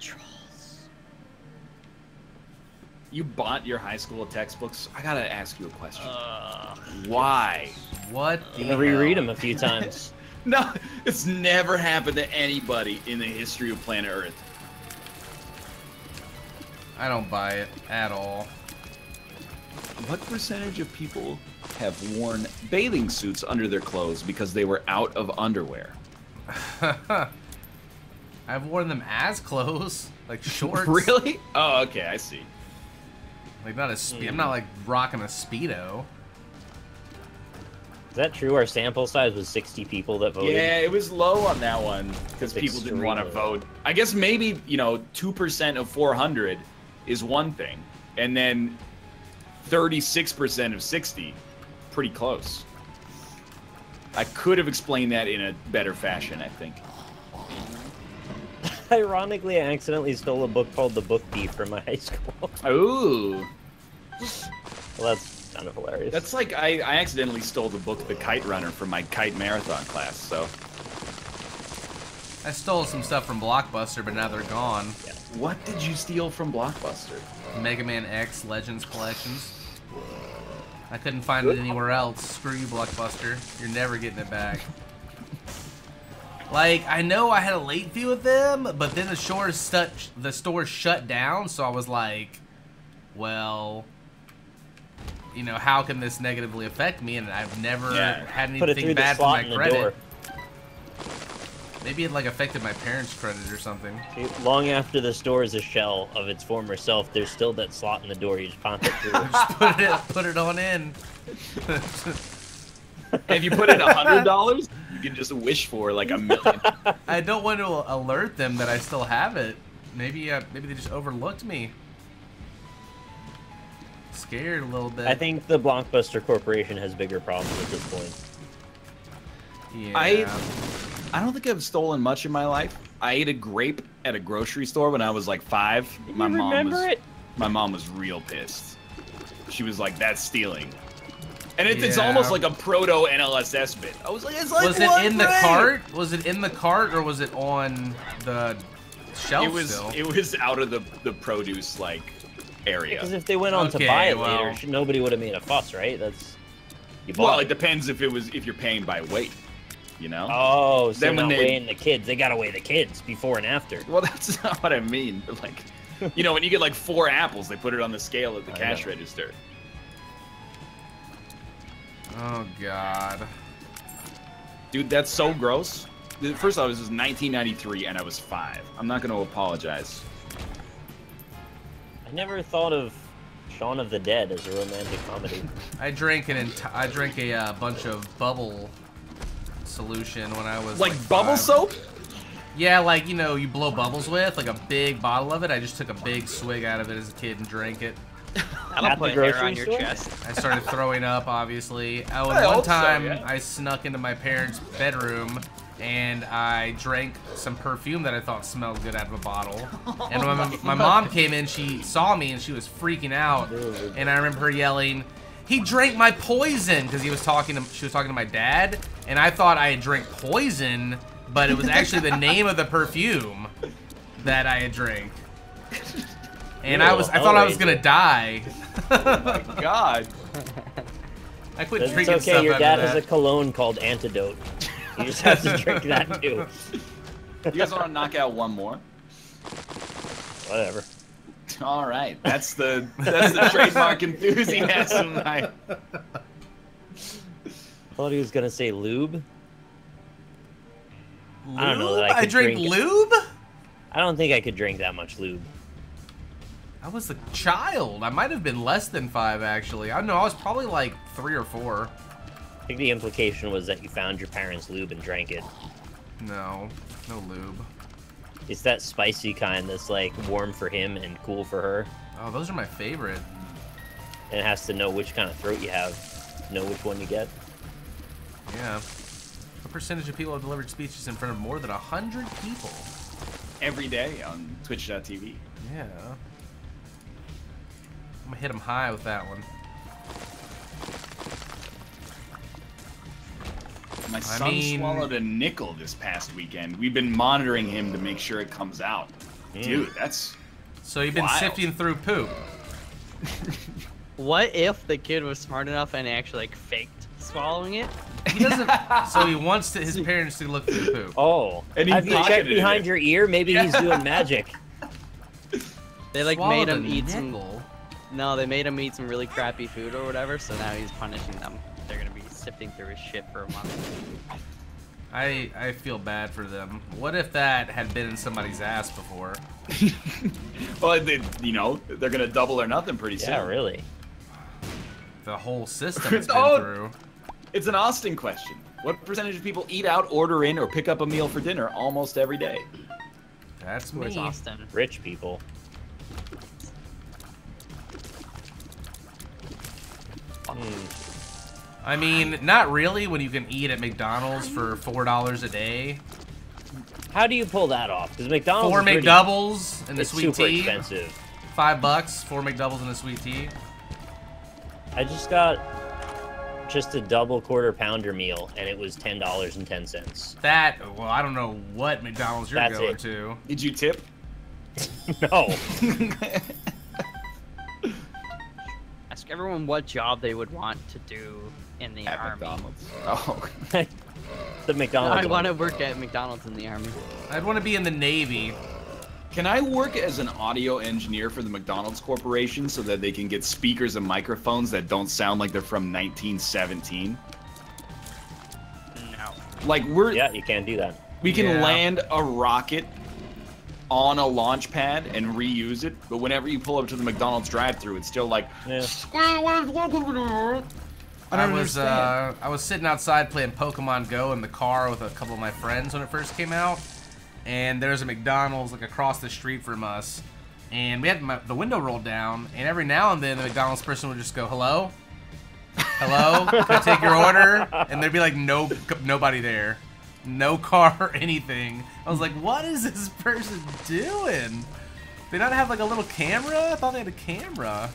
Trolls. You bought your high school textbooks? I gotta ask you a question. Why? What the hell? Reread them a few times. No, it's never happened to anybody in the history of planet Earth. I don't buy it at all. What percentage of people have worn bathing suits under their clothes because they were out of underwear? I've worn them as clothes, like shorts. Really? Oh, okay, I see. Like not a I'm not like rocking a Speedo. Is that true? Our sample size was 60 people that voted. Yeah, it was low on that one because It's people didn't want to extremely vote. I guess maybe, 2% of 400 is one thing, and then 36% of 60, pretty close. I could have explained that in a better fashion, I think. Ironically, I accidentally stole a book called The Book Thief from my high school. Ooh. Well, that's kind of hilarious. That's like I accidentally stole the book The Kite Runner from my kite marathon class, so. I stole some stuff from Blockbuster, but now they're gone. Yeah. What did you steal from Blockbuster? Mega Man X Legends Collections. I couldn't find it anywhere else. Screw you, Blockbuster. You're never getting it back. Like, I know I had a late fee with them, but then the store shut down, so I was like, well, how can this negatively affect me? And I've never had anything bad from my credit. Maybe it like affected my parents' credit or something. See, long after the store is a shell of its former self, there's still that slot in the door. You just pop it through. Just put it on in. If you put in $100, you can just wish for like $1 million. I don't want to alert them that I still have it. Maybe they just overlooked me. Scared a little bit. I think the Blockbuster Corporation has bigger problems at this point. Yeah. I don't think I've stolen much in my life. I ate a grape at a grocery store when I was like 5. My mom was real pissed. She was like, "That's stealing." And it's almost like a proto NLSS bit. I was like, "It's like was it in the cart? Was it in the cart or was it on the shelf? It was out of the produce area. Because if they went on to buy it later, nobody would have made a fuss, right? Well, it depends if you're paying by weight. Oh, so then when they're weighing the kids, they gotta weigh the kids before and after. Well, that's not what I mean. But when you get 4 apples, they put it on the scale at the cash register. Oh God, dude, that's so gross. First off, this was 1993, and I was 5. I'm not going to apologize. I never thought of Shaun of the Dead as a romantic comedy. I drank a bunch of bubble solution when I was like bubble soap. Yeah, you blow bubbles with, like a big bottle of it. I just took a big swig out of it as a kid and drank it. That'll put hair on your chest. I started throwing up, obviously. Oh, and one time I snuck into my parents' bedroom and I drank some perfume that I thought smelled good out of a bottle. And when my mom came in, she saw me and she was freaking out. And I remember her yelling, "He drank my poison!" Because she was talking to my dad, and I thought I had drank poison, but it was actually the name of the perfume that I had drank. And I thought I was gonna die. Oh my God! I quit drinking stuff. It's okay. Your dad has a cologne called Antidote. You just have to drink that too. You guys want to knock out one more? Whatever. All right, that's the trademark enthusiasm. I thought he was gonna say lube. Lube? I don't know that I could drink lube. I don't think I could drink that much lube. I was a child. I might have been less than 5, actually. I don't know. I was probably like 3 or 4. I think the implication was that you found your parents' lube and drank it. No lube. It's that spicy kind that's warm for him and cool for her. Oh, those are my favorite. And it has to know which kind of throat you have, know which one you get. Yeah. What percentage of people have delivered speeches in front of more than 100 people? Every day on Twitch.tv. Yeah. I'm gonna hit him high with that one. My son swallowed a nickel this past weekend. We've been monitoring him to make sure it comes out. Dude, that's So you've been wild. sifting through poop. What if the kid was smart enough and actually like faked swallowing it? He doesn't. So he wants his parents to look through the poop. Oh, And he have you checked pocketed behind it. your ear? Maybe he's doing magic. They like Swallowed made him a eat some. nickel. No, they made him eat some really crappy food or whatever. So now he's punishing them. They're gonna be sifting through his shit for a month. I feel bad for them. What if that had been in somebody's ass before? Well, you know, they're gonna double or nothing pretty soon. Yeah, really. The whole system has been Oh. through. It's an Austin question. What percentage of people eat out, order in, or pick up a meal for dinner almost every day? That's Where's me. Austin? Rich people. I mean, not really when you can eat at McDonald's for $4 a day. How do you pull that off? Because McDonald's Four is pretty- McDoubles and the it's sweet super tea. expensive. $5, 4 McDoubles and a sweet tea. I just got just a double quarter pounder meal, and it was $10.10. That, well, I don't know what McDonald's you're That's going it. to. Did you tip? No. Ask everyone what job they would want to do in the At army. McDonald's. Oh. The McDonald's. I want to one. work at McDonald's in the army. I'd want to be in the Navy. Can I work as an audio engineer for the McDonald's Corporation so that they can get speakers and microphones that don't sound like they're from 1917? No. Like Yeah, you can't do that. we can Yeah. land a rocket on a launch pad and reuse it, but whenever you pull up to the McDonald's drive-thru, it's still like. Yeah. I don't understand. I was sitting outside playing Pokemon Go in the car with a couple of my friends when it first came out, and there's a McDonald's like across the street from us, and we had the window rolled down, and every now and then the McDonald's person would just go, "Hello, hello, can I take your order?" And there'd be like nobody there, no car or anything. I was like, "What is this person doing? They not have like a little camera? I thought they had a camera."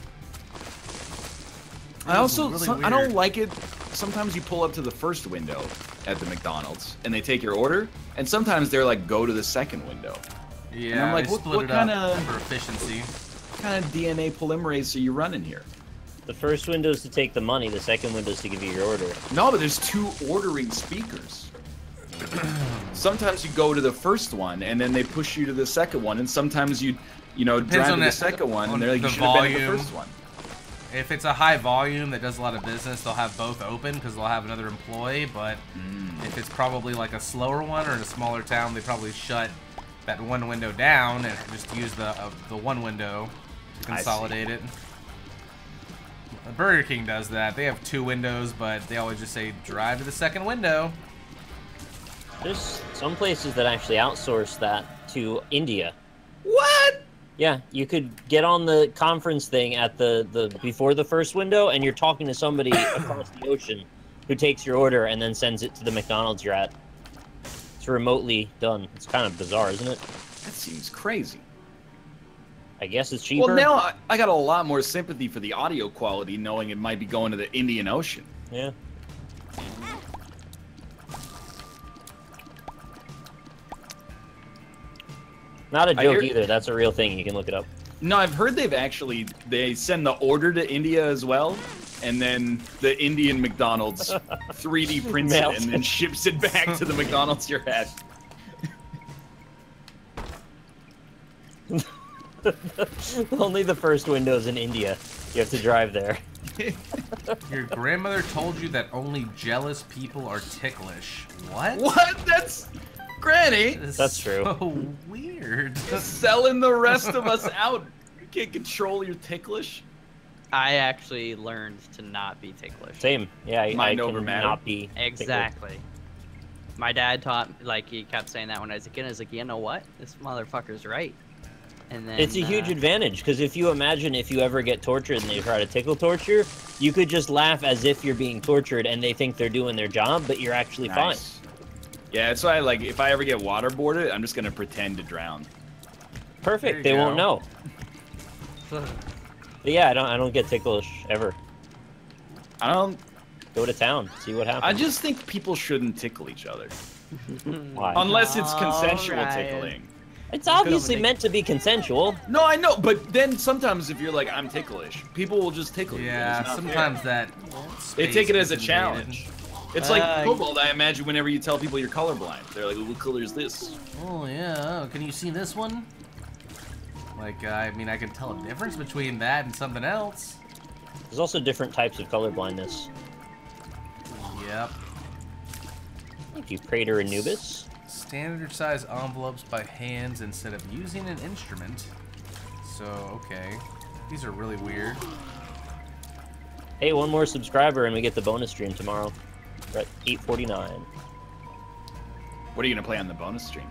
I also really I don't weird. like it. Sometimes you pull up to the first window at the McDonald's and they take your order, and sometimes they're like, go to the second window. Yeah, And I'm like, they what split it kind up of- for efficiency. What kind of DNA polymerase are you running here? The first window's to take the money. The second window's to give you your order. No, but there's two ordering speakers. Sometimes you go to the first one and then they push you to the second one, and sometimes you Depends drive on to the the- second one on and they're like, the you should have been at the volume. first one. If it's a high volume that does a lot of business, they'll have both open because they'll have another employee. But if it's probably like a slower one or in a smaller town, they probably shut that one window down and just use the one window to I see. consolidate it. Burger King does that. They have two windows, but they always just say drive to the second window. There's some places that actually outsource that to India. What? Yeah, you could get on the conference thing at the before the first window, and you're talking to somebody across the ocean who takes your order and then sends it to the McDonald's you're at. It's remotely done. It's kind of bizarre, isn't it? That seems crazy. I guess it's cheaper. Well, now I got a lot more sympathy for the audio quality, knowing it might be going to the Indian Ocean. Yeah. Not a I joke hear- either. That's a real thing. You can look it up. No, I've heard they send the order to India as well, and then the Indian McDonald's 3D prints it Mails and then ships it back to the McDonald's you're at. Only the first window's in India. You have to drive there. Your grandmother told you that only jealous people are ticklish. What? What? That's Granny That is That's true. So weird. selling the rest of us out. You can't control your ticklish. I actually learned to not be ticklish. Same. Yeah, I Mind can over matter. not be tickled. Exactly. My dad taught, like, he kept saying that when I was a kid. I was like, you know what? This motherfucker's right. And then It's a huge advantage, because if you imagine if you ever get tortured and they try to tickle torture, you could just laugh as if you're being tortured and they think they're doing their job, but you're actually fine. Yeah, that's why if I ever get waterboarded, I'm just gonna pretend to drown. Perfect. There you They won't go. know. But yeah, I don't get ticklish ever. I don't. Go to town, see what happens. I just think people shouldn't tickle each other Why? unless it's Oh, consensual Ryan. tickling. It's obviously meant to be consensual. No, I know, but then sometimes if you're like, I'm ticklish, people will just tickle you. Yeah, sometimes fair. They take it as a challenge. It's like Cobalt, I imagine, whenever you tell people you're colorblind. They're like, what color is this? Oh, yeah. Can you see this one? Like, I mean, I can tell a difference between that and something else. There's also different types of colorblindness. Yep. Thank you, Praetor Anubis. Standard size envelopes by hands instead of using an instrument. So, okay. These are really weird. Hey, one more subscriber and we get the bonus stream tomorrow. We're at 8:49. What are you going to play on the bonus stream?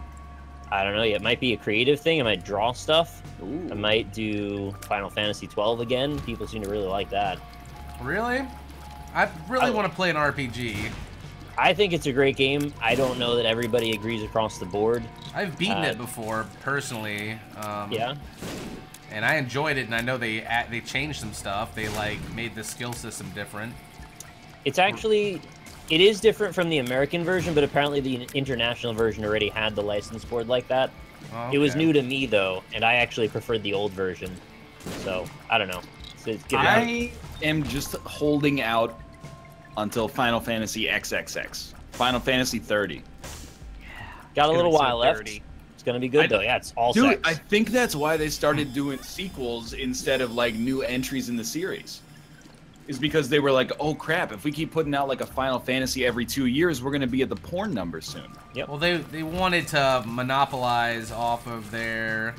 I don't know yet. It might be a creative thing. I might draw stuff. Ooh. I might do Final Fantasy 12 again. People seem to really like that. Really? I really want to play an RPG. I think it's a great game. I don't know that everybody agrees across the board. I've beaten it before, personally. Yeah? And I enjoyed it, and I know they changed some stuff. They, like, made the skill system different. It's actually... It is different from the American version, but apparently the international version already had the license board like that. Okay. It was new to me, though, and I actually preferred the old version. So, I don't know. I am just holding out until Final Fantasy XXX. Final Fantasy 30. Got a little while left. It's gonna be good, though. Yeah, it's all sex. I think that's why they started doing sequels instead of, like, new entries in the series. Is because they were like, oh crap, if we keep putting out like a Final Fantasy every 2 years, we're going to be at the porn number soon. Yep. Well, they wanted to monopolize off of their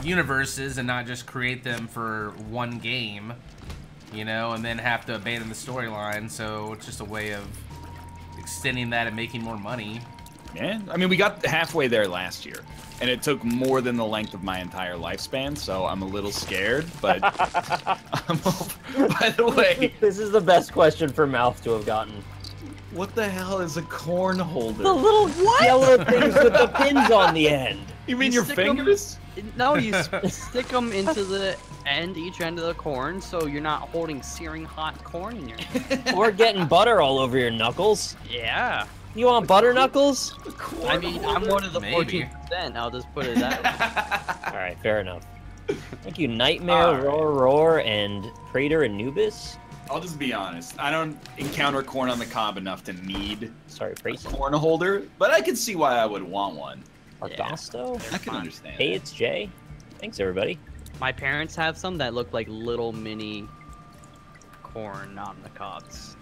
universes and not just create them for one game, you know, and then have to abandon the storyline. So it's just a way of extending that and making more money. Yeah, I mean, we got halfway there last year, and it took more than the length of my entire lifespan, so I'm a little scared, but by the way... This is the best question for Mouth to have gotten. What the hell is a corn holder? The little yellow things with the pins on the end. You mean your fingers? No, you stick them into the each end of the corn, so you're not holding searing hot corn in your hand. Or getting butter all over your knuckles. Yeah. You want butter knuckles? I mean, I'm one of the 14%. I'll just put it that way. All right, fair enough. Thank you, Nightmare, Roar, and Praetor Anubis. I'll just be honest. I don't encounter corn on the cob enough to need a Praetor. corn holder, but I can see why I would want one. Argosto? I can understand. Hey, it's Jay. Thanks, everybody. My parents have some that look like little mini corn on the cobs.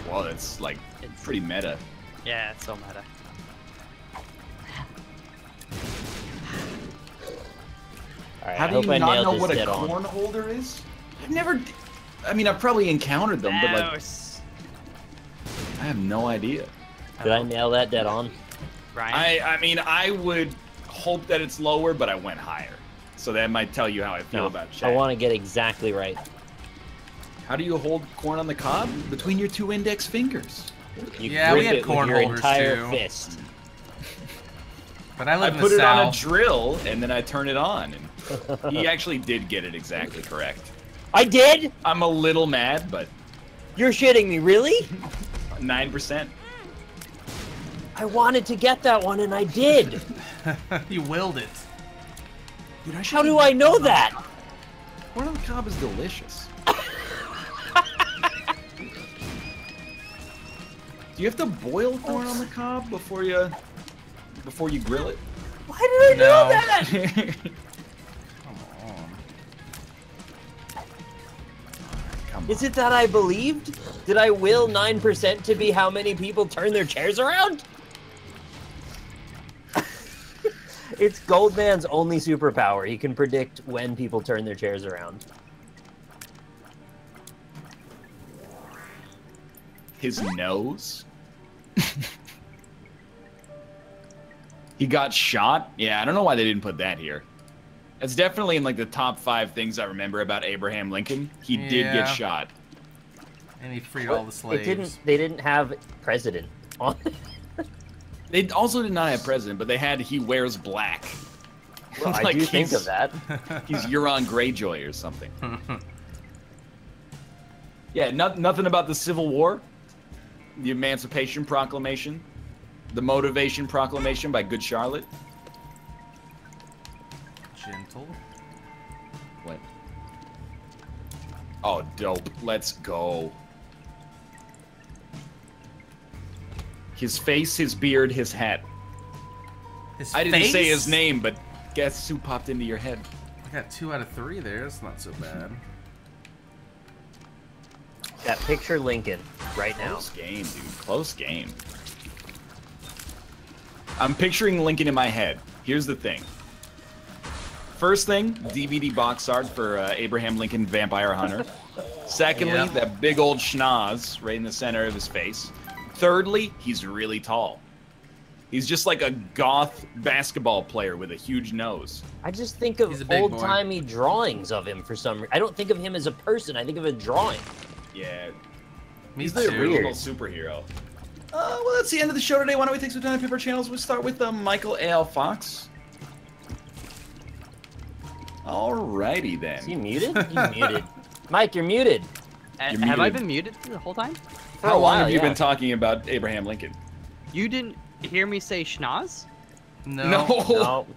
Well, it's like pretty meta. Yeah, it's so meta. Right, How do you not know what a corn holder is? I've never... I mean, I've probably encountered them, but like... I have no idea. Did I nail that dead on? Ryan? I mean, I would hope that it's lower, but I went higher. So that might tell you how I feel about chat. I want to get exactly right. How do you hold corn on the cob? Between your 2 index fingers. Yeah, we had corn holders entire too. Fist. But I live in the put it South. on a drill and then I turn it on. And he actually did get it exactly correct. I did? I'm a little mad, but you're shitting me, really? 9%. I wanted to get that one and I did. You willed it. Dude, how do I know that? Corn on the cob is delicious. Do you have to boil corn on the cob before you grill it? Why did I know that? Come on. Come on. Is it that I believed? Did I will 9% to be how many people turn their chairs around? It's Goldman's only superpower. He can predict when people turn their chairs around. His nose? He got shot? Yeah, I don't know why they didn't put that here. It's definitely in like the top 5 things I remember about Abraham Lincoln. He did get shot. And he freed all the slaves. They didn't have president on it. They also did not have president, but they had he wears black. Well, like I do think of that. He's Euron Greyjoy or something. Yeah, nothing about the Civil War, the Emancipation Proclamation. The Motivation Proclamation by Good Charlotte. Gentle. What? Oh, dope. Let's go. His face, his beard, his hat. I didn't say his name, but guess who popped into your head? I got 2 out of 3 there. That's not so bad. That picture Lincoln right now. Close game, dude. Close game. I'm picturing Lincoln in my head. Here's the thing. First thing, DVD box art for Abraham Lincoln Vampire Hunter. Secondly, that big old schnoz right in the center of his face. Thirdly, he's really tall. He's just like a goth basketball player with a huge nose. I just think of old-timey drawings of him for some reason. I don't think of him as a person. I think of a drawing. Yeah. He's the original superhero. Well, that's the end of the show today. Why don't we take some time to pick our channels? We'll start with Michael A.L. Fox. Alrighty then. Is he muted? He's muted. Mike, you're muted. Have I been muted the whole time? How long have you been talking about Abraham Lincoln? You didn't hear me say schnoz? No. No.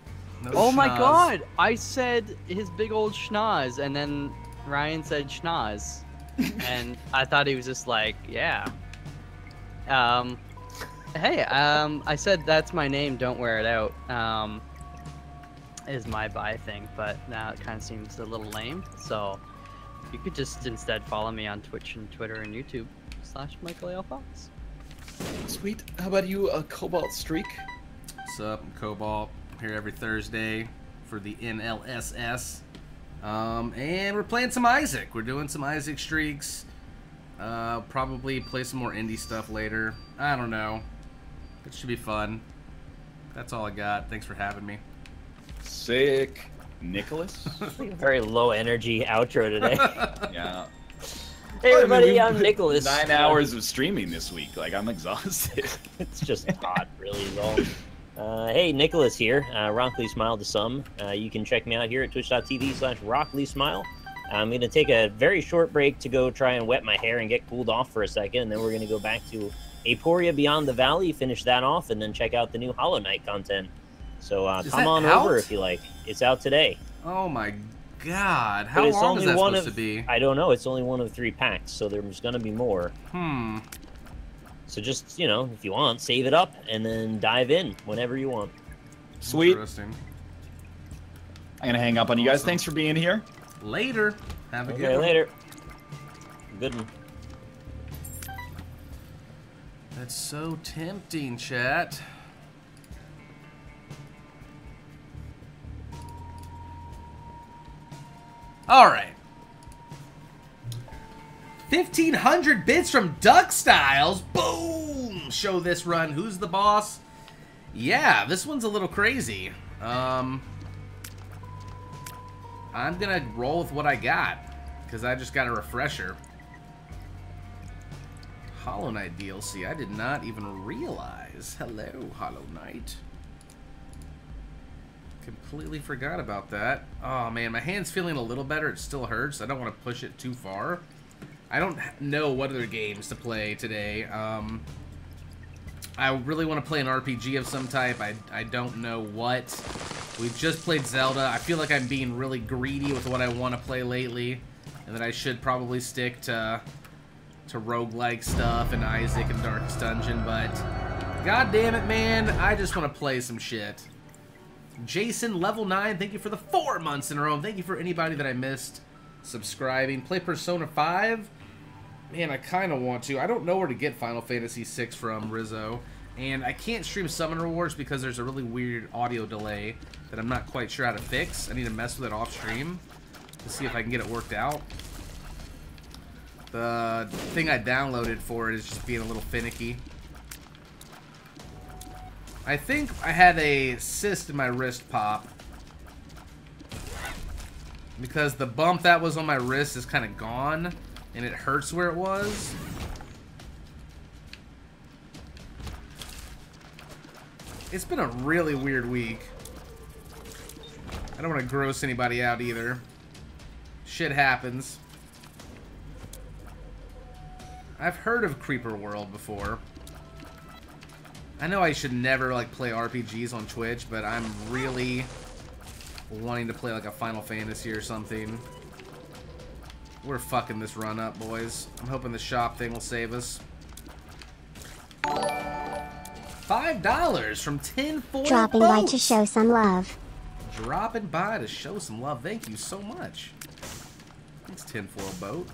Oh my god! I said his big old schnoz, and then Ryan said schnoz. And I thought he was just like, yeah. Hey, I said that's my name, don't wear it out. Is my buy thing, but now it kind of seems a little lame. So you could just instead follow me on Twitch and Twitter and YouTube /MichaelALFox. Sweet. How about you, Cobalt Streak? What's up? I'm Cobalt. I'm here every Thursday for the NLSS. And we're playing some Isaac. We're doing some Isaac streaks. Probably play some more indie stuff later. I don't know. It should be fun. That's all I got. Thanks for having me. Sick. Nicholas? Very low energy outro today. Yeah. Hey everybody, I'm Nicholas. 9 hours of streaming this week. Like, I'm exhausted. It's just hot, really, is all. Hey, Nicholas here. Rockley Smile to some. You can check me out here at twitch.tv/RockleySmile. I'm going to take a very short break to go try and wet my hair and get cooled off for a second, and then we're going to go back to Aporia Beyond the Valley, finish that off, and then check out the new Hollow Knight content. So come on over if you like. It's out today. Oh my god. How long is that supposed to be? I don't know. It's only one of 3 packs, so there's going to be more. So just, you know, if you want, save it up and then dive in whenever you want. Sweet. Interesting. I'm going to hang up on you guys. Thanks for being here. Later. Have a good one. Later. Good one. That's so tempting, chat. All right. 1,500 bits from Duck Styles. Boom! Show this run. Who's the boss? Yeah, this one's a little crazy. I'm gonna roll with what I got because I just got a refresher. Hollow Knight DLC. I did not even realize. Hello, Hollow Knight. Completely forgot about that. Oh man, my hand's feeling a little better. It still hurts. I don't want to push it too far. I don't know what other games to play today. I really want to play an RPG of some type. I don't know what. We just played Zelda. I feel like I'm being really greedy with what I want to play lately, and that I should probably stick to roguelike stuff and Isaac and Darkest Dungeon, but god damn it, man, I just want to play some shit. Jason, level 9, thank you for the 4 months in a row. Thank you for anybody that I missed subscribing. Play Persona 5. Man, I kind of want to. I don't know where to get Final Fantasy 6 from, Rizzo. And I can't stream Summoner Wars because there's a really weird audio delay that I'm not quite sure how to fix. I need to mess with it off stream to see if I can get it worked out. The thing I downloaded for it is just being a little finicky. I think I had a cyst in my wrist pop because the bump that was on my wrist is kind of gone and it hurts where it was. It's been a really weird week. I don't want to gross anybody out either. Shit happens. I've heard of Creeper World before. I know I should never like play RPGs on Twitch, but I'm really wanting to play like a Final Fantasy or something. We're fucking this run up, boys. I'm hoping the shop thing will save us. $5 from 1040 Dropping by to show some love. Dropping by to show some love. Thank you so much. Thanks, tinfoil boat.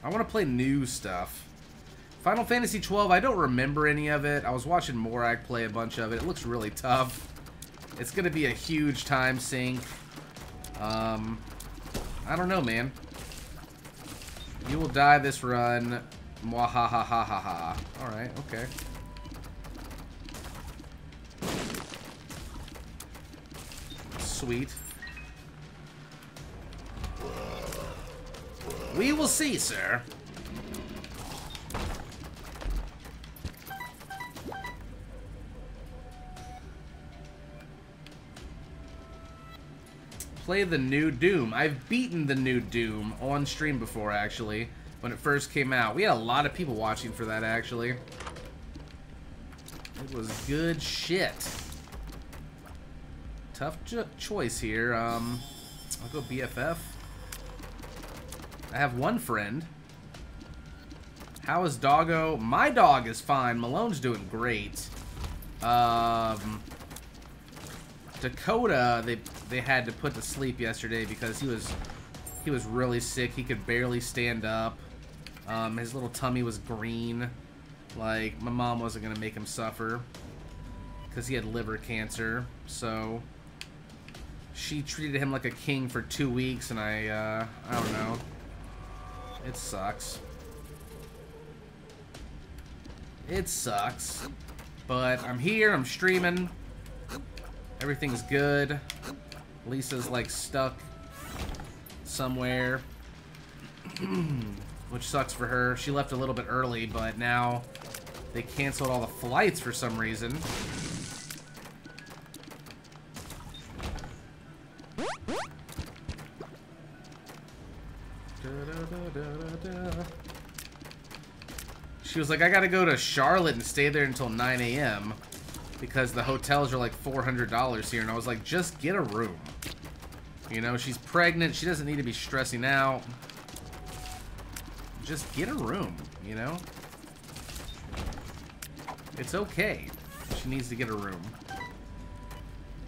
I want to play new stuff. Final Fantasy 12, I don't remember any of it. I was watching Morak play a bunch of it. It looks really tough. It's going to be a huge time sink. I don't know, man. You will die this run. Mwahahahaha. Alright, okay. Sweet. We will see, sir. Play the new Doom. I've beaten the new Doom on stream before, actually, when it first came out. We had a lot of people watching for that, actually. It was good shit. Tough choice here. I'll go BFF. I have one friend. How is Doggo? My dog is fine. Malone's doing great. Dakota, they had to put to sleep yesterday because he was really sick. He could barely stand up. His little tummy was green. Like, my mom wasn't gonna make him suffer because he had liver cancer. So she treated him like a king for 2 weeks, and I don't know. It sucks. It sucks. But I'm here, I'm streaming. Everything's good. Lisa's like stuck somewhere, which sucks for her. She left a little bit early, but now they canceled all the flights for some reason. She was like, I gotta go to Charlotte and stay there until 9 a.m. because the hotels are like $400 here. And I was like, just get a room. You know, she's pregnant. She doesn't need to be stressing out. Just get a room, you know? It's okay. She needs to get a room.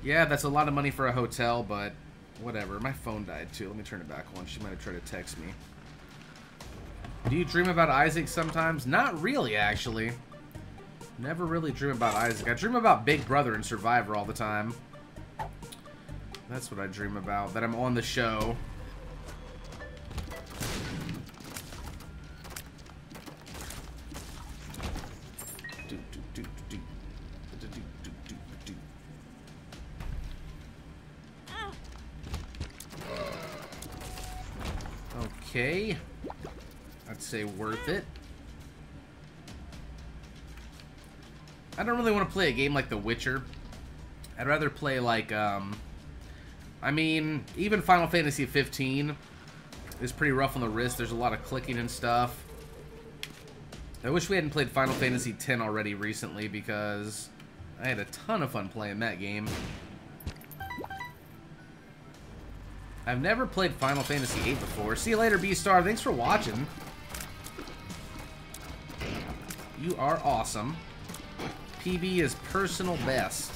Yeah, that's a lot of money for a hotel, but whatever. My phone died too. Let me turn it back on. She might have tried to text me. Do you dream about Isaac sometimes? Not really, actually. Never really dream about Isaac. I dream about Big Brother and Survivor all the time. That's what I dream about. That I'm on the show. Okay. I'd say worth it. I don't really want to play a game like The Witcher. I'd rather play like, I mean, even Final Fantasy 15 is pretty rough on the wrist. There's a lot of clicking and stuff. I wish we hadn't played Final Fantasy 10 already recently because I had a ton of fun playing that game. I've never played Final Fantasy 8 before. See you later, B-Star. Thanks for watching. You are awesome. PB is personal best.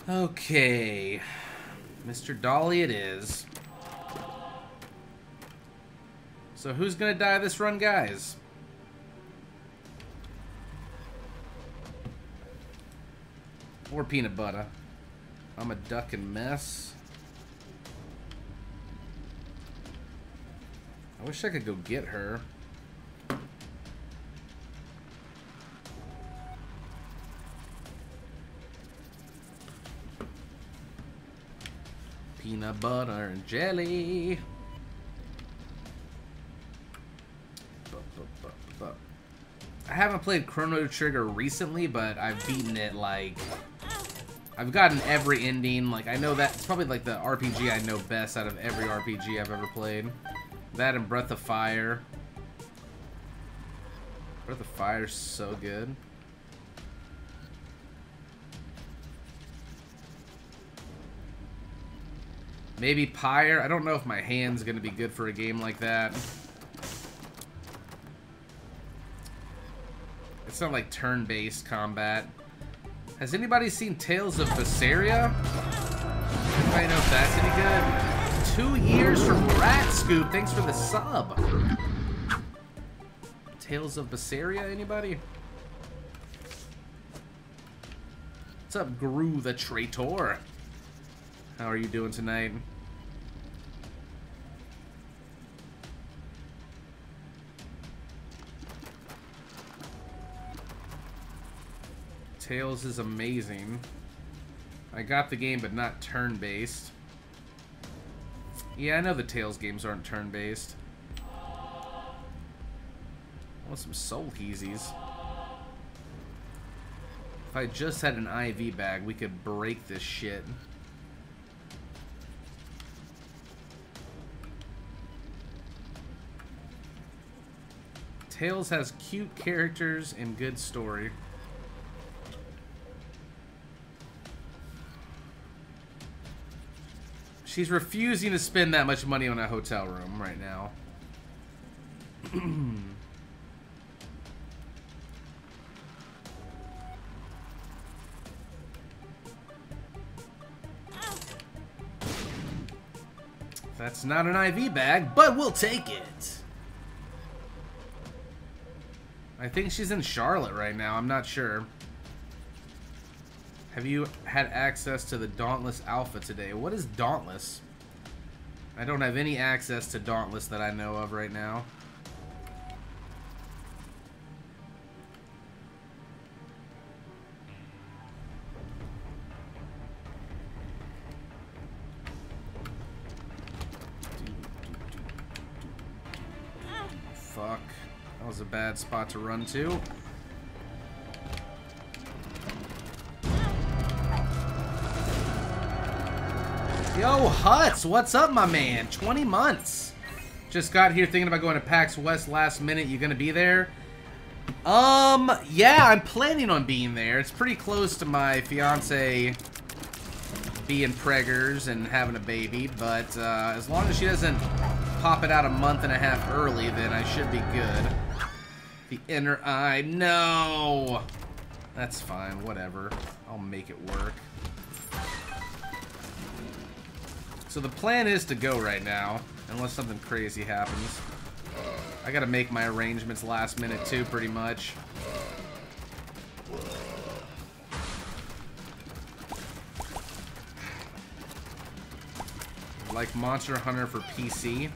Okay. Mr. Dolly it is. So who's gonna die this run, guys? Or peanut butter. I'm a duck and mess. I wish I could go get her. Peanut butter and jelly. I haven't played Chrono Trigger recently, but I've beaten it, like... I've gotten every ending. Like, I know that... It's probably, like, the RPG I know best out of every RPG I've ever played. That and Breath of Fire. Breath of Fire's so good. Maybe Pyre. I don't know if my hand's gonna be good for a game like that. It's not like turn-based combat. Has anybody seen Tales of Berseria? Anybody know if that's any good? 2 years from Rat Scoop. Thanks for the sub. Tales of Berseria, anybody? What's up, Gru the Traitor? How are you doing tonight? Tales is amazing. I got the game, but not turn-based. Yeah, I know the Tales games aren't turn-based. I want some Soul Heezies. If I just had an IV bag, we could break this shit. Tales has cute characters and good story. She's refusing to spend that much money on a hotel room right now. That's not an IV bag, but we'll take it. I think she's in Charlotte right now. I'm not sure. Have you had access to the Dauntless Alpha today? What is Dauntless? I don't have any access to Dauntless that I know of right now. Fuck. That was a bad spot to run to. Yo, Huts, what's up, my man? 20 months. Just got here thinking about going to PAX West last minute. You gonna be there? Yeah, I'm planning on being there. It's pretty close to my fiance being preggers and having a baby, but as long as she doesn't pop it out a month and a half early, then I should be good. The inner eye, no! That's fine, whatever. I'll make it work. So the plan is to go right now, unless something crazy happens. I gotta make my arrangements last minute too, pretty much. Like Monster Hunter for PC.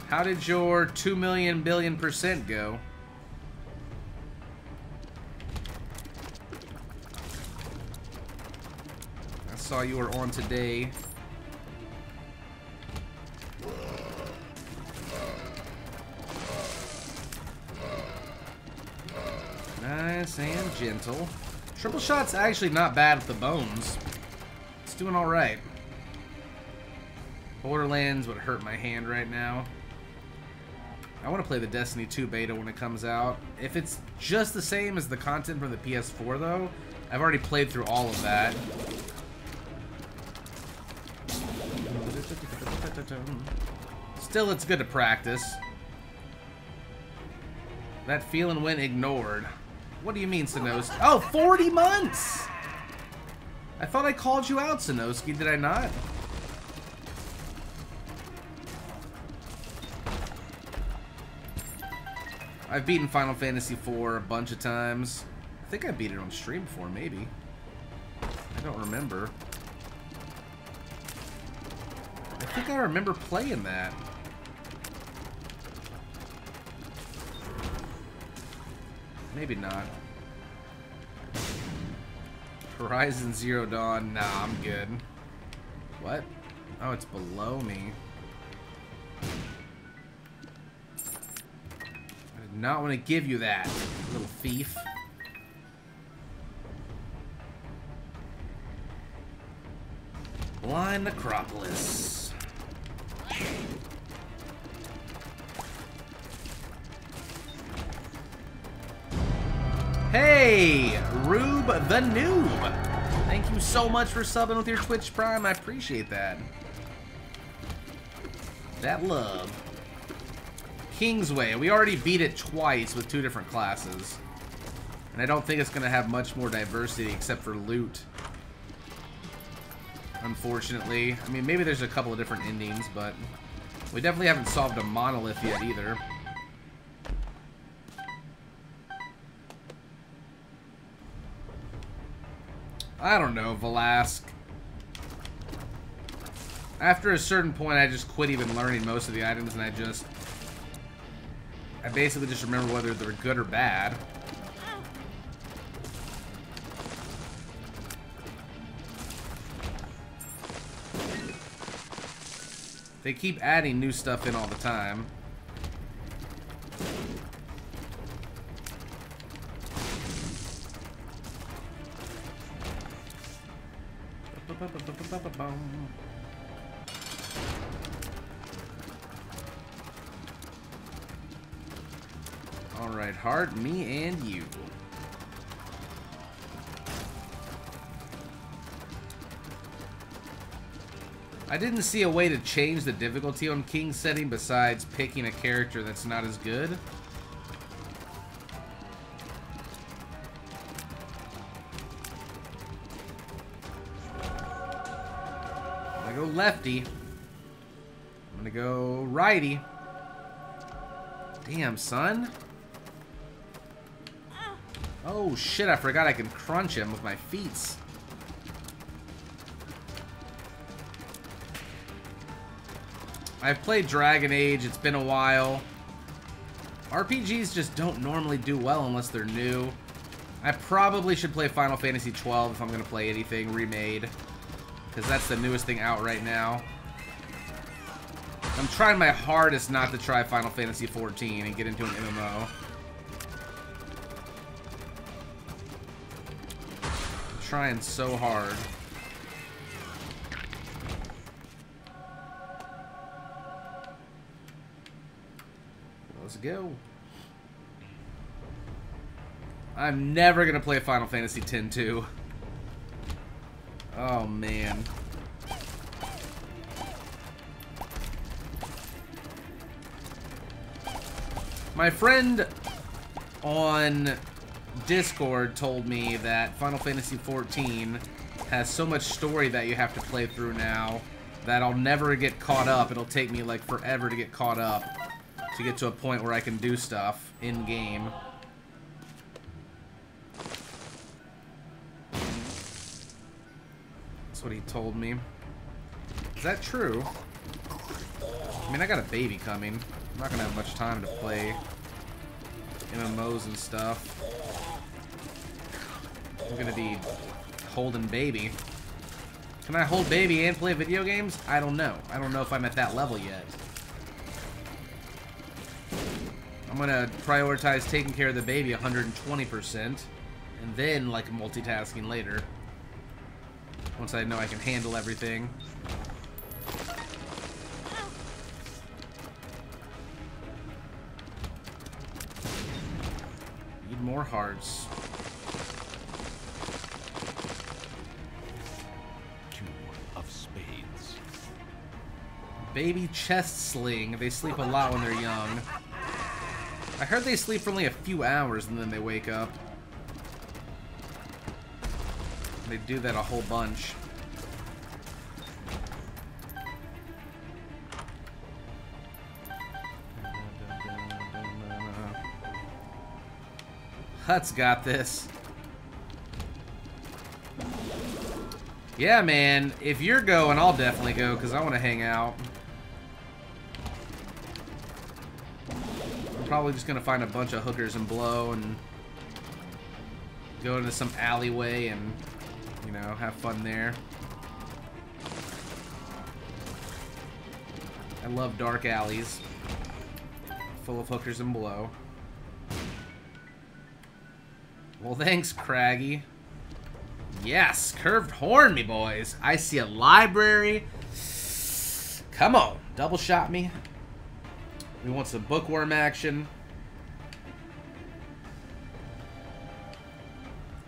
How did your 2 million billion% go? I saw you were on today. Nice and gentle. Triple shot's actually not bad with the bones. It's doing alright. Borderlands would hurt my hand right now. I want to play the Destiny 2 beta when it comes out. If it's just the same as the content from the PS4 though, I've already played through all of that. Still, it's good to practice. That feeling went ignored. What do you mean, Sanosuke? Oh, 40 months! I thought I called you out, Sanosuke. Did I not? I've beaten Final Fantasy IV a bunch of times. I think I beat it on stream before, maybe. I don't remember. I think I remember playing that. Maybe not. Horizon Zero Dawn. Nah, I'm good. What? Oh, it's below me. I did Not want to give you that, little thief. Blind Necropolis. Hey, Rube the Noob. Thank you so much for subbing with your Twitch Prime. I appreciate that. That love. Kingsway. We already beat it twice with 2 different classes. And I don't think it's going to have much more diversity except for loot. Unfortunately. I mean, maybe there's a couple of different endings, but we definitely haven't solved a monolith yet either. I don't know, Velasque. After a certain point, I just quit even learning most of the items, and I basically just remember whether they're good or bad. They keep adding new stuff in all the time. Alright, Hart, me and you. I didn't see a way to change the difficulty on King's setting besides picking a character that's not as good. I'm gonna go lefty. I'm gonna go righty. Damn, son. Oh shit, I forgot I can crunch him with my feet. I've played Dragon Age, it's been a while. RPGs just don't normally do well unless they're new. I probably should play Final Fantasy XII if I'm going to play anything remade, because that's the newest thing out right now. I'm trying my hardest not to try Final Fantasy XIV and get into an MMO. I'm trying so hard. Let's go. I'm never gonna play Final Fantasy X-2. Oh man. My friend on Discord told me that Final Fantasy XIV has so much story that you have to play through now that I'll never get caught up. It'll take me like forever to get caught up, to get to a point where I can do stuff in-game. That's what he told me. Is that true? I mean, I got a baby coming. I'm not gonna have much time to play MMOs and stuff. I'm gonna be holding baby. Can I hold baby and play video games? I don't know. I don't know if I'm at that level yet. I'm gonna prioritize taking care of the baby 120%, and then like multitasking later. Once I know I can handle everything. Need more hearts. Two of spades. Baby chest sling. They sleep a lot when they're young. I heard they sleep for only a few hours and then they wake up. They do that a whole bunch. Hut's got this. Yeah, man. If you're going, I'll definitely go because I want to hang out. Probably just gonna find a bunch of hookers and blow and go into some alleyway and, you know, have fun there. I love dark alleys full of hookers and blow. Well, thanks, Craggy. Yes, curved horn, me boys. I see a library. Come on, double shot me. We want some bookworm action.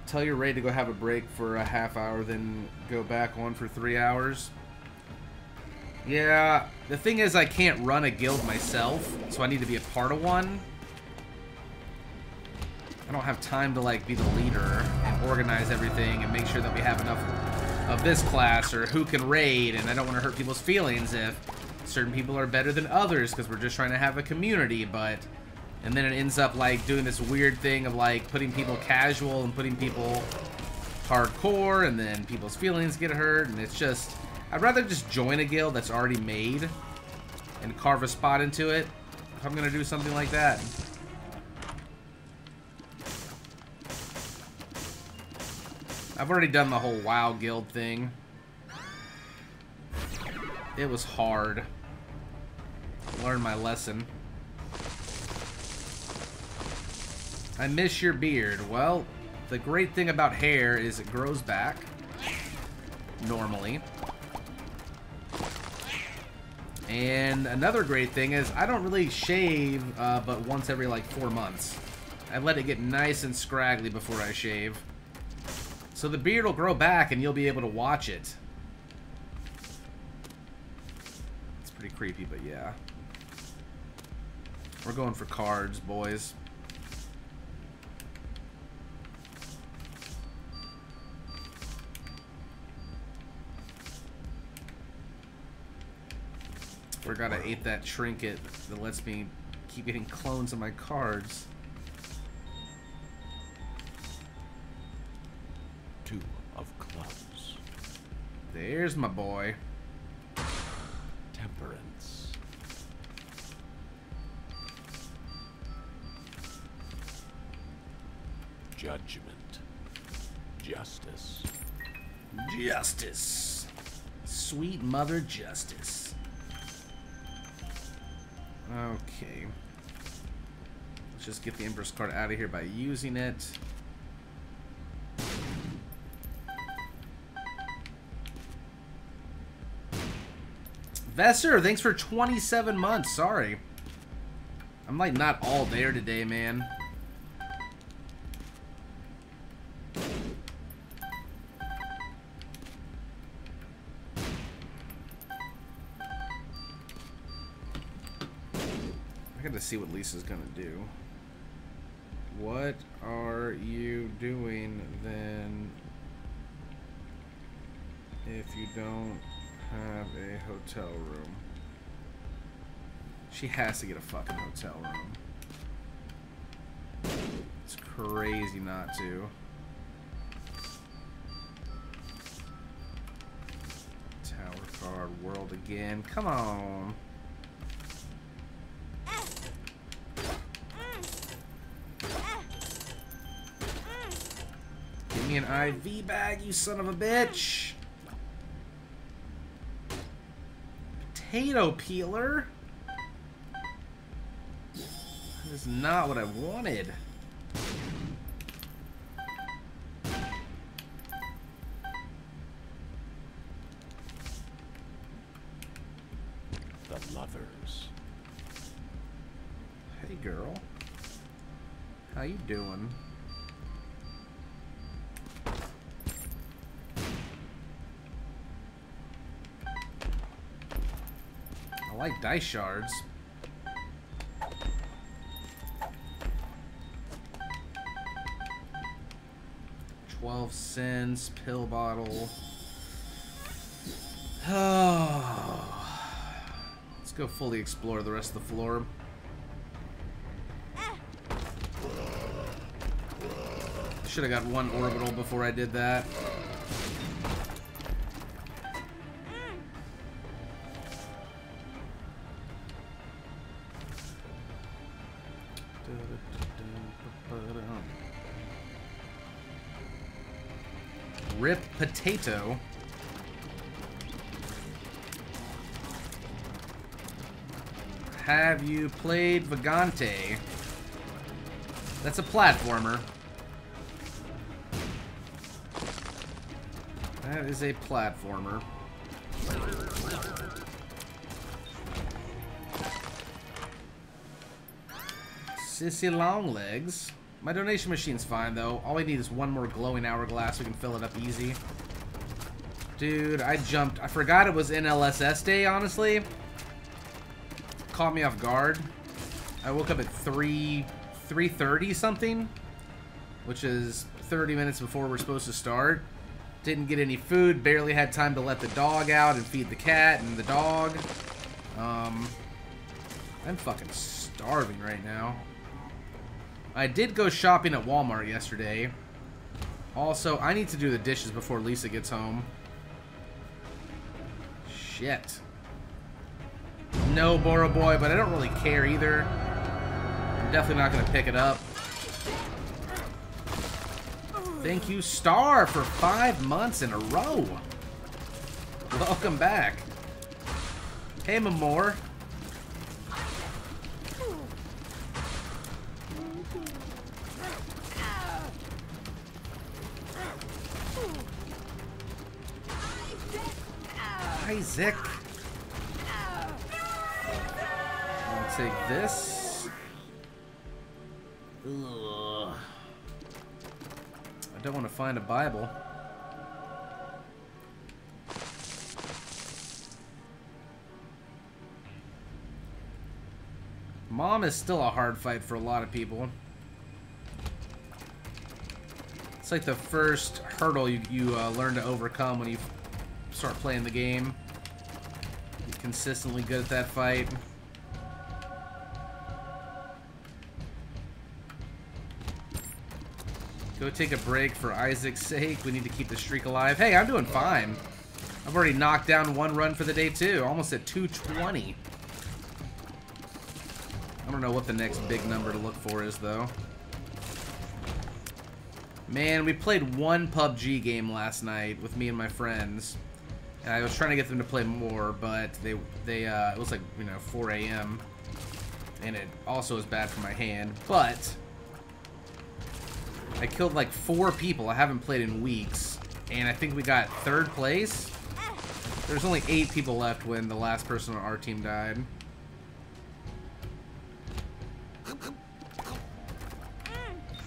Tell you're ready to go have a break for a half hour, then go back on for 3 hours. Yeah, the thing is I can't run a guild myself, so I need to be a part of one. I don't have time to like be the leader and organize everything and make sure that we have enough of this class or who can raid, and I don't want to hurt people's feelings if certain people are better than others because we're just trying to have a community, but and then it ends up like doing this weird thing of like putting people casual and putting people hardcore, and then people's feelings get hurt, and it's just, I'd rather just join a guild that's already made and carve a spot into it if I'm gonna do something like that. I've already done the whole WoW guild thing. It was hard. Learned my lesson. I miss your beard. Well, the great thing about hair is it grows back. Normally. And another great thing is I don't really shave but once every like 4 months. I let it get nice and scraggly before I shave. So the beard will grow back and you'll be able to watch it. It's pretty creepy, but yeah. We're going for cards, boys. Forgot I ate that trinket that lets me keep getting clones of my cards. 2 of clubs. There's my boy. Temperance. Judgment. Justice. Justice. Sweet mother justice. Okay. Let's just get the Empress card out of here by using it. Vesser, thanks for 27 months. Sorry. I'm like not all there today, man. I gotta see what Lisa's gonna do. What are you doing then if you don't have a hotel room? She has to get a fucking hotel room. It's crazy not to. Tower card, world again. Come on. Give me an IV bag, you son of a bitch. Potato peeler? That is not what I wanted. The lovers. Hey girl. How you doing? I like dice shards. $0.12 pill bottle. Oh. Let's go fully explore the rest of the floor. Should have got one orbital before I did that. Rip potato. Have you played Vagante? That's a platformer. That is a platformer. Sissy Longlegs. My donation machine's fine, though. All we need is one more glowing hourglass. We can fill it up easy. Dude, I jumped. I forgot it was NLSS day, honestly. Caught me off guard. I woke up at 3:30 something, which is 30 minutes before we're supposed to start. Didn't get any food. Barely had time to let the dog out and feed the cat and the dog. I'm fucking starving right now. I did go shopping at Walmart yesterday. Also, I need to do the dishes before Lisa gets home. Shit. No Bora Boy, but I don't really care either. I'm definitely not going to pick it up. Thank you, Star, for 5 months in a row. Welcome back. Hey, Mamor. Isaac. I'll take this. Ugh. I don't want to find a Bible. Mom is still a hard fight for a lot of people. It's like the first hurdle you learn to overcome when you start playing the game. Get consistently good at that fight. Go take a break for Isaac's sake. We need to keep the streak alive. Hey, I'm doing fine. I've already knocked down 1 run for the day, too. Almost at 220. I don't know what the next big number to look for is, though. Man, we played 1 PUBG game last night with me and my friends. And I was trying to get them to play more, but it was like, 4 a.m. And it also was bad for my hand. But I killed like 4 people I haven't played in weeks, and I think we got 3rd place. There's only 8 people left when the last person on our team died.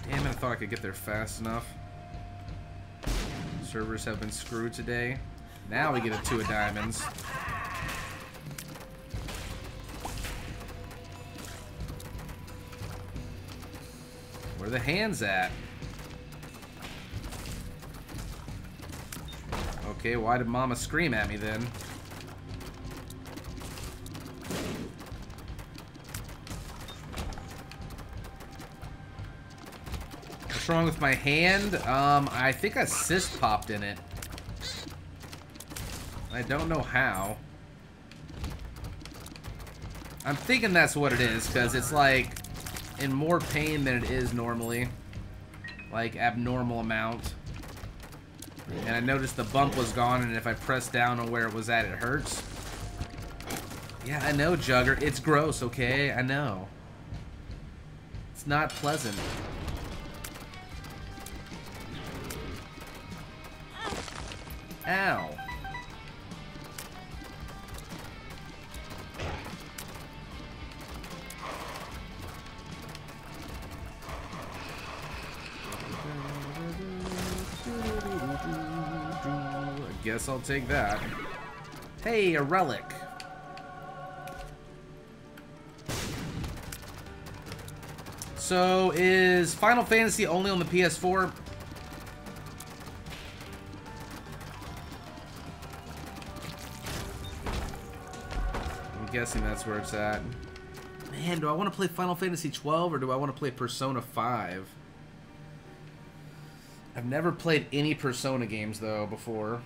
Damn it, I thought I could get there fast enough. Servers have been screwed today. Now we get a 2 of diamonds. Where are the hands at? Okay, why did Mama scream at me then? What's wrong with my hand? I think a cyst popped in it. I don't know how. I'm thinking that's what it is, because it's like in more pain than it is normally. Like abnormal amount. And I noticed the bump was gone, and if I press down on where it was at, it hurts. Yeah, I know, Jugger. It's gross, okay? I know. It's not pleasant. Ow. Guess I'll take that. Hey, a relic. So, is Final Fantasy only on the PS4? I'm guessing that's where it's at. Man, do I want to play Final Fantasy 12 or do I want to play Persona 5? I've never played any Persona games, though, before.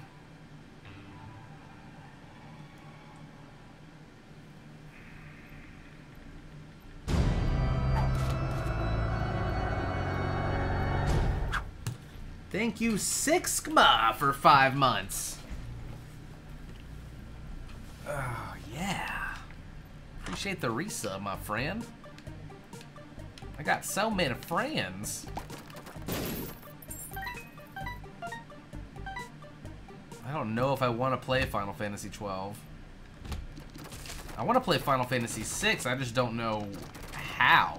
Thank you, Sixma, for 5 months. Oh, yeah. Appreciate the resub, my friend. I got so many friends. I don't know if I want to play Final Fantasy 12. I want to play Final Fantasy 6, I just don't know how.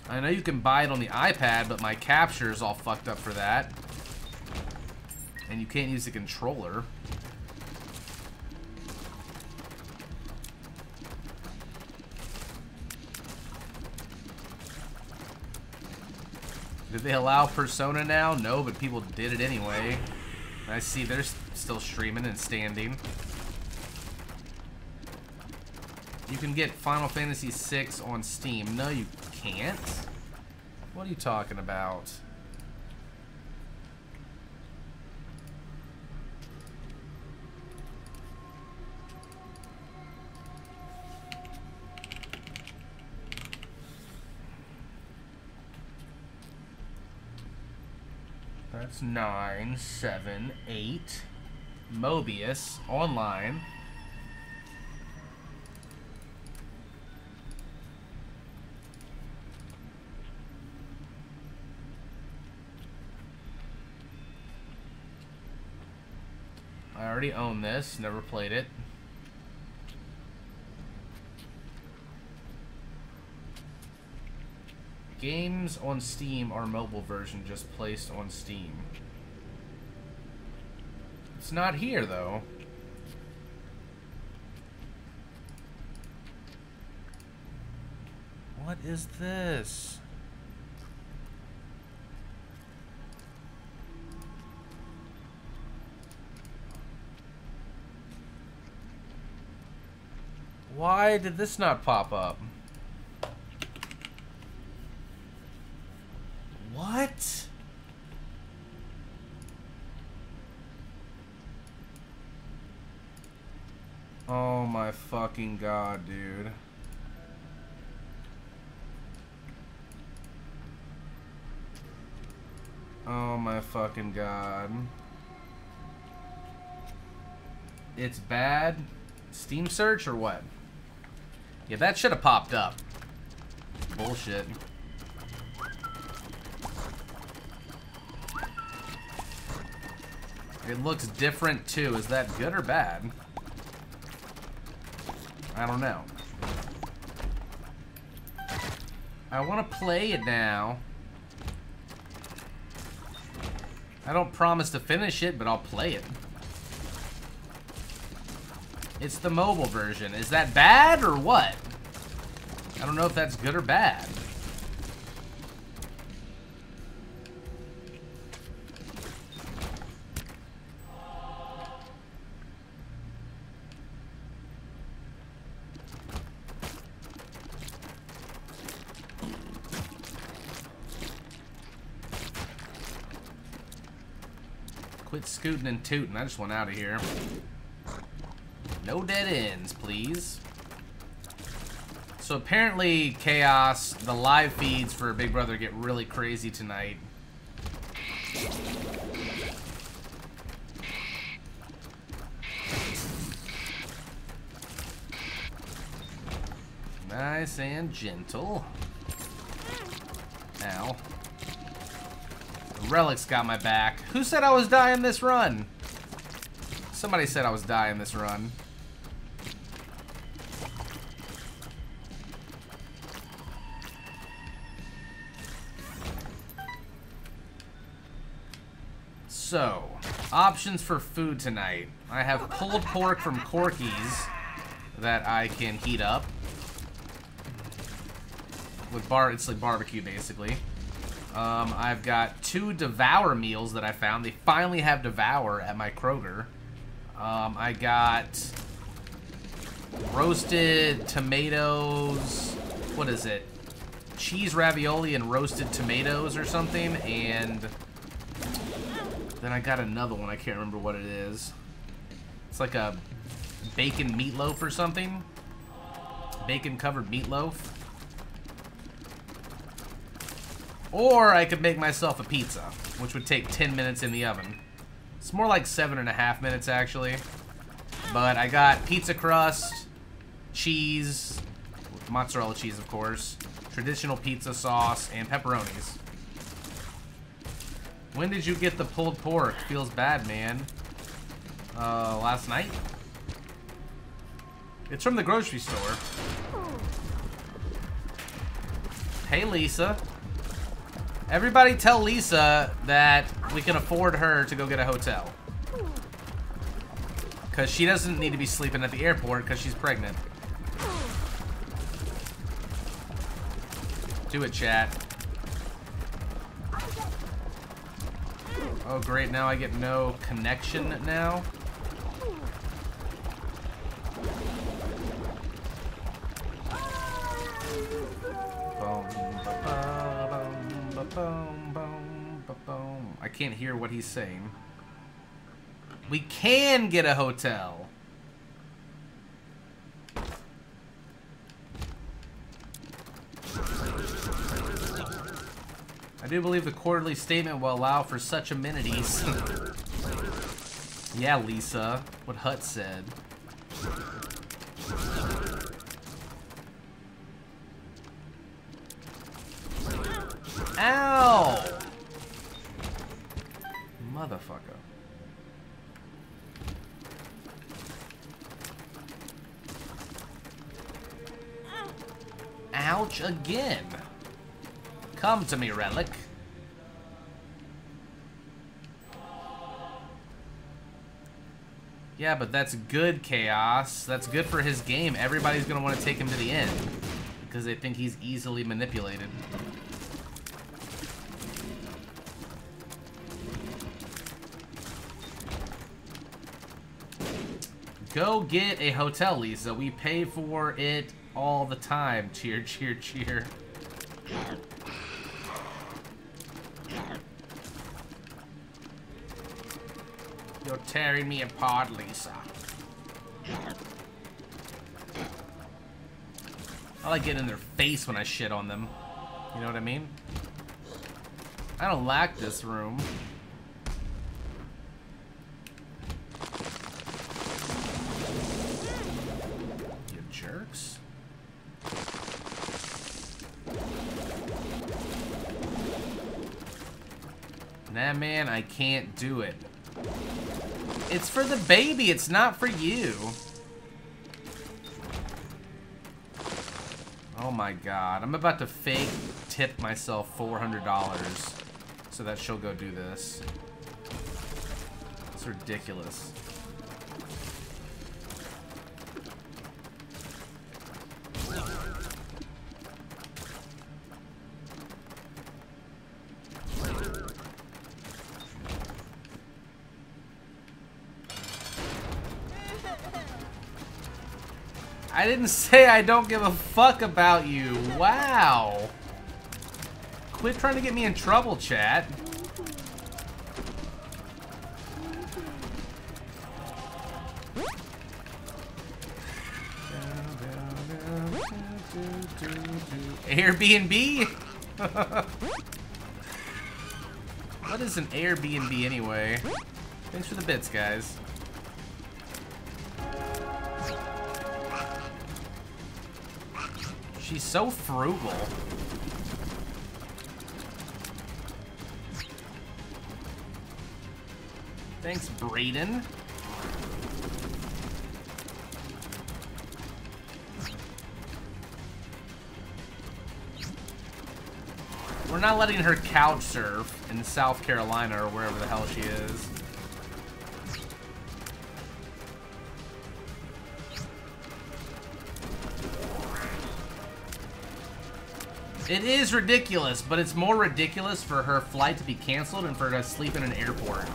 I know you can buy it on the iPad, but my capture is all fucked up for that. And you can't use the controller. Did they allow Persona now? No, but people did it anyway. I see they're still streaming and standing. You can get Final Fantasy VI on Steam. No, you can't. What are you talking about? That's 9, 7, 8. Mobius online. I already own this, never played it. Games on Steam are mobile version just placed on Steam. It's not here though. What is this? Why did this not pop up? What? Oh my fucking god, dude. Oh my fucking god. It's bad? Steam search or what? Yeah, that should have popped up. Bullshit. It looks different too. Is that good or bad? I don't know. I want to play it now. I don't promise to finish it, but I'll play it. It's the mobile version. Is that bad or what? I don't know if that's good or bad. Quit scooting and tooting. I just want out of here. No dead ends, please. So apparently, Chaos, the live feeds for Big Brother get really crazy tonight. Nice and gentle. Ow. Relic's got my back. Who said I was dying this run? Somebody said I was dying this run. So, options for food tonight. I have pulled pork from Corky's that I can heat up. With it's like barbecue, basically. I've got 2 Devour meals that I found. They finally have Devour at my Kroger. I got roasted tomatoes. What is it? Cheese ravioli and roasted tomatoes or something. And then I got another one. I can't remember what it is. It's like a bacon meatloaf or something. Bacon covered meatloaf. Or I could make myself a pizza, which would take 10 minutes in the oven. It's more like 7.5 minutes, actually. But I got pizza crust, cheese, mozzarella cheese, of course, traditional pizza sauce, and pepperonis. When did you get the pulled pork? Feels bad, man. Last night. It's from the grocery store. Hey, Lisa. Everybody tell Lisa that we can afford her to go get a hotel. Because she doesn't need to be sleeping at the airport because she's pregnant. Do it, chat. Oh, great. Now I get no connection now. I can't hear what he's saying. We can get a hotel. I do believe the quarterly statement will allow for such amenities. Yeah, Lisa. What Hut said. Ow! Motherfucker. Ouch again. Come to me, Relic. Yeah, but that's good, Chaos. That's good for his game. Everybody's gonna want to take him to the end because they think he's easily manipulated. Go get a hotel, Lisa. We pay for it all the time. Cheer, cheer, cheer. You're tearing me apart, Lisa. I like getting in their face when I shit on them. You know what I mean? I don't like this room. You jerks. Nah, man, I can't do it. It's for the baby, it's not for you. Oh my god, I'm about to fake tip myself $400 so that she'll go do this. It's ridiculous. I didn't say I don't give a fuck about you. Wow. Quit trying to get me in trouble, chat. Airbnb? What is an Airbnb anyway? Thanks for the bits, guys. She's so frugal. Thanks, Brayden. We're not letting her couch surf in South Carolina or wherever the hell she is. It is ridiculous, but it's more ridiculous for her flight to be canceled and for her to sleep in an airport.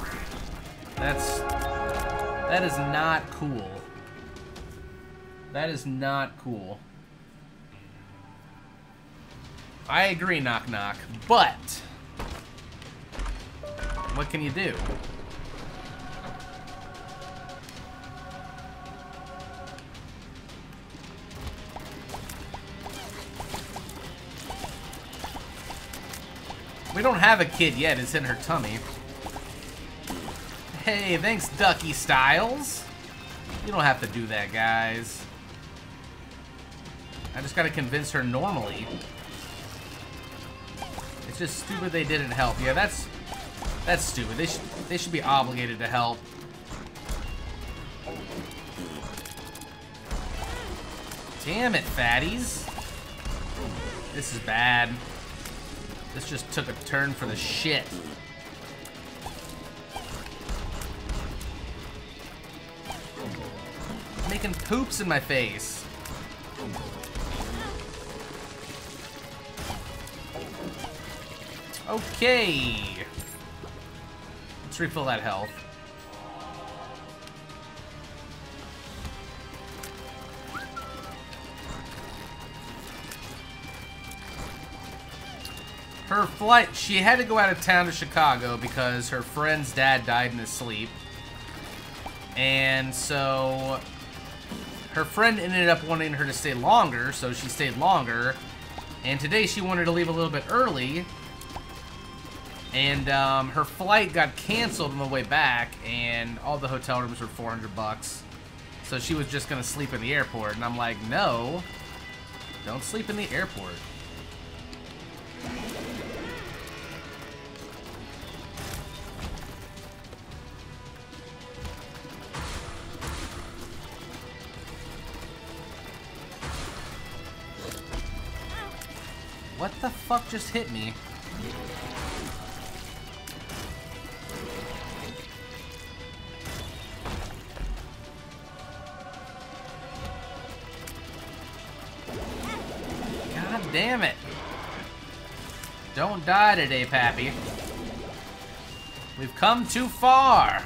That is not cool. That is not cool. I agree, knock knock, but what can you do? We don't have a kid yet, it's in her tummy. Hey, thanks, Ducky Styles. You don't have to do that, guys. I just gotta convince her normally. It's just stupid they didn't help. Yeah, that's stupid. They should be obligated to help. Damn it, fatties. This is bad. This just took a turn for the shit. Making poops in my face. Okay. Let's refill that health. Her flight, she had to go out of town to Chicago because her friend's dad died in his sleep. And so her friend ended up wanting her to stay longer, so she stayed longer. And today she wanted to leave a little bit early. And her flight got canceled on the way back, and all the hotel rooms were $400. So she was just gonna sleep in the airport. And I'm like, no, don't sleep in the airport. What the fuck just hit me? God damn it. Don't die today, Pappy. We've come too far.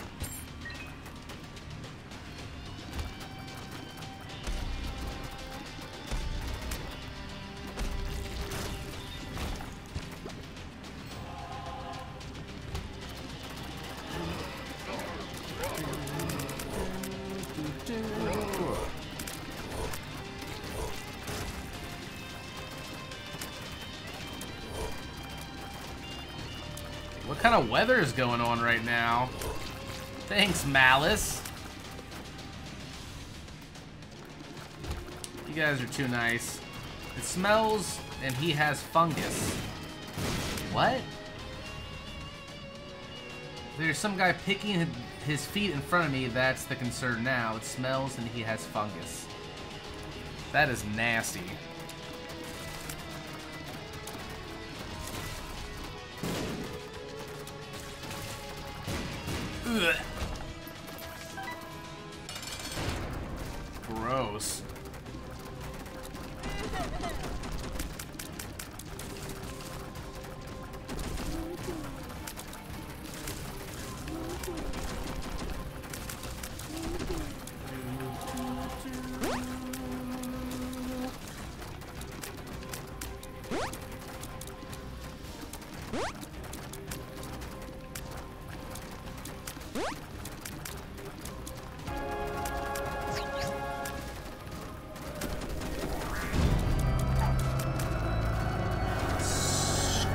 What kind of weather is going on right now? Thanks, Malice. You guys are too nice. It smells, and he has fungus. What? There's some guy picking his feet in front of me. That's the concern now. It smells, and he has fungus. That is nasty. Ugh. Gross.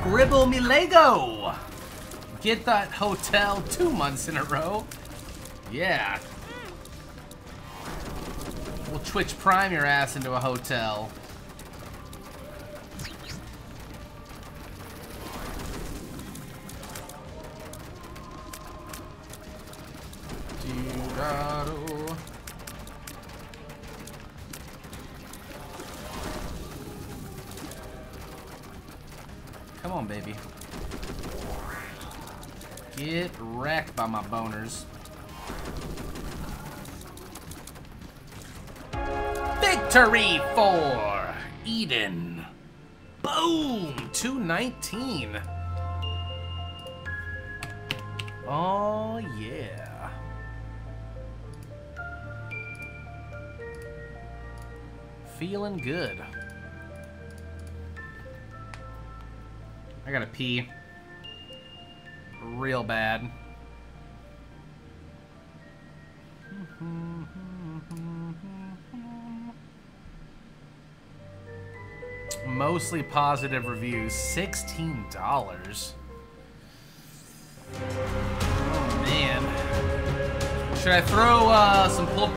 Scribble me Lego! Get that hotel 2 months in a row. Yeah. We'll Twitch Prime your ass into a hotel. Come on, baby. Get wrecked by my boners. Victory for Eden. Boom! 219. Oh, yeah. Feeling good. I gotta pee. Real bad. Mostly positive reviews. $16. Oh, man. Should I throw some pulled